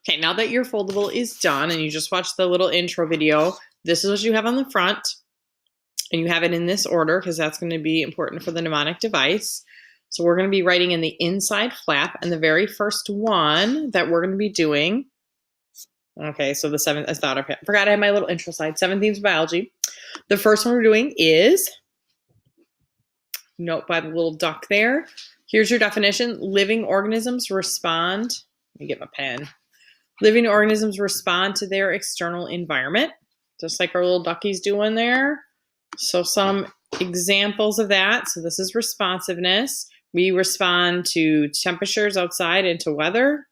Okay, now that your foldable is done and you just watched the little intro video, this is what you have on the front. And you have it in this order because that's going to be important for the mnemonic device. So we're going to be writing in the inside flap, and the very first one that we're going to be doing. Okay, so the seventh, I forgot I had my little intro slide, 7 themes of biology. The first one we're doing is, note by the little duck there. Here's your definition. Living organisms respond, let me get my pen. Living organisms respond to their external environment, just like our little ducky's doing there. So some examples of that. So this is responsiveness. We respond to temperatures outside and to weather.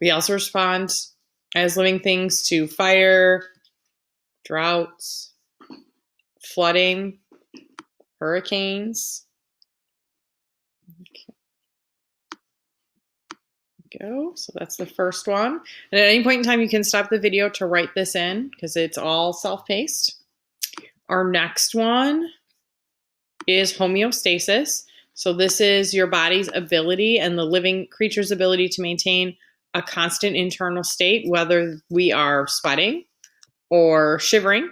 We also respond as living things to fire, droughts, flooding, hurricanes. Go. So that's the first one. And at any point in time, you can stop the video to write this in because it's all self-paced. Our next one is homeostasis. So this is your body's ability and the living creature's ability to maintain a constant internal state, whether we are sweating or shivering,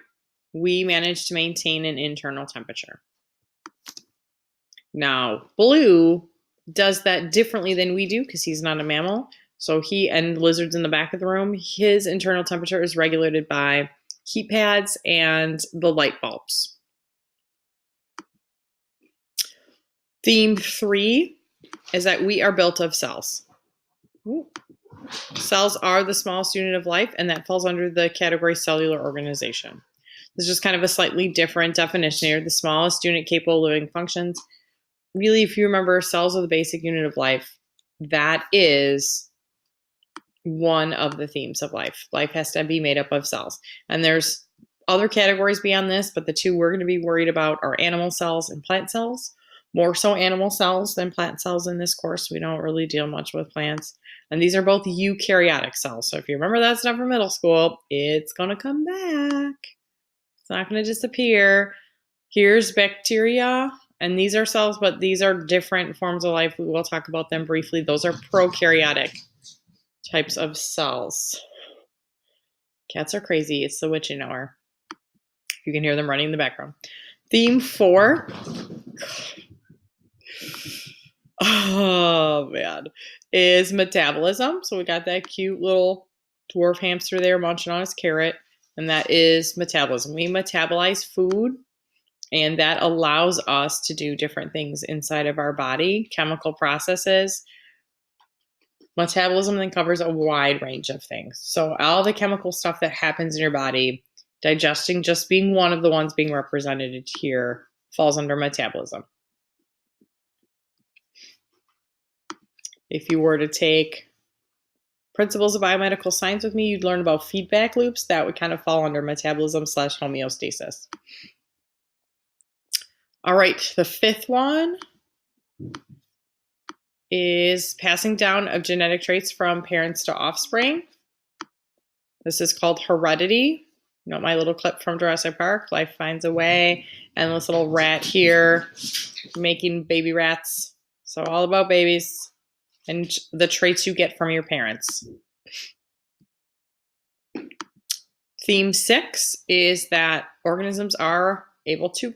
we manage to maintain an internal temperature. Now, Blue does that differently than we do because he's not a mammal. So he and lizards in the back of the room, his internal temperature is regulated by heat pads and the light bulbs. Theme 3 is that we are built of cells. Ooh. Cells are the smallest unit of life, and that falls under the category cellular organization. This is just kind of a slightly different definition here. The smallest unit capable of living functions. Really, if you remember, cells are the basic unit of life. That is one of the themes of life. Life has to be made up of cells. And there's other categories beyond this, but the two we're going to be worried about are animal cells and plant cells. More so animal cells than plant cells in this course. We don't really deal much with plants. And these are both eukaryotic cells. So if you remember that stuff from middle school, it's going to come back. It's not going to disappear. Here's bacteria. And these are cells, but these are different forms of life. We will talk about them briefly. Those are prokaryotic types of cells. Cats are crazy. It's the witching hour. You can hear them running in the background. Theme 4. Oh, man. Is metabolism. So we got that cute little dwarf hamster there munching on his carrot. And that is metabolism. We metabolize food. And that allows us to do different things inside of our body, chemical processes. Metabolism then covers a wide range of things. So all the chemical stuff that happens in your body, digesting just being one of the ones being represented here, falls under metabolism. If you were to take principles of biomedical science with me, you'd learn about feedback loops. That would kind of fall under metabolism / homeostasis. All right, the 5th one is passing down of genetic traits from parents to offspring. This is called heredity. You know, my little clip from Jurassic Park, life finds a way. And this little rat here making baby rats. So all about babies and the traits you get from your parents. Theme 6 is that organisms are able to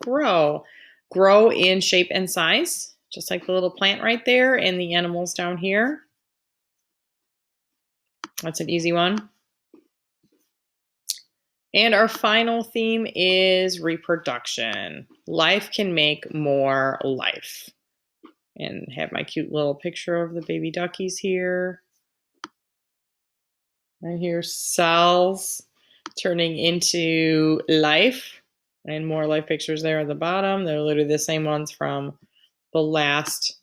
grow in shape and size, just like the little plant right there and the animals down here. That's an easy one. And our final theme is reproduction. Life can make more life. And have my cute little picture of the baby duckies here. And here's cells turning into life. And more life pictures there at the bottom. They're literally the same ones from the last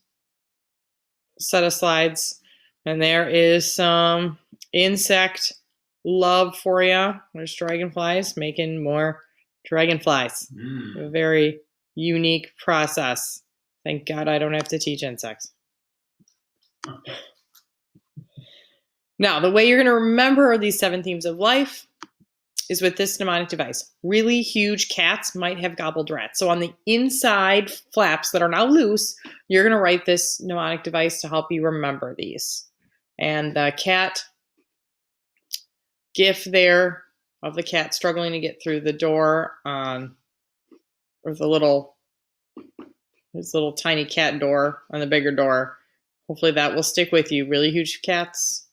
set of slides. And there is some insect love for you. There's dragonflies making more dragonflies. A very unique process. Thank God I don't have to teach insects. Now, the way you're going to remember these 7 themes of life is with this mnemonic device. Really huge cats might have gobbled rats. So on the inside flaps that are now loose, you're going to write this mnemonic device to help you remember these. And the cat GIF there of the cat struggling to get through the door or his little tiny cat door on the bigger door. Hopefully that will stick with you. Really huge cats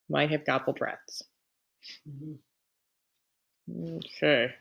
might have gobbled rats. Okay.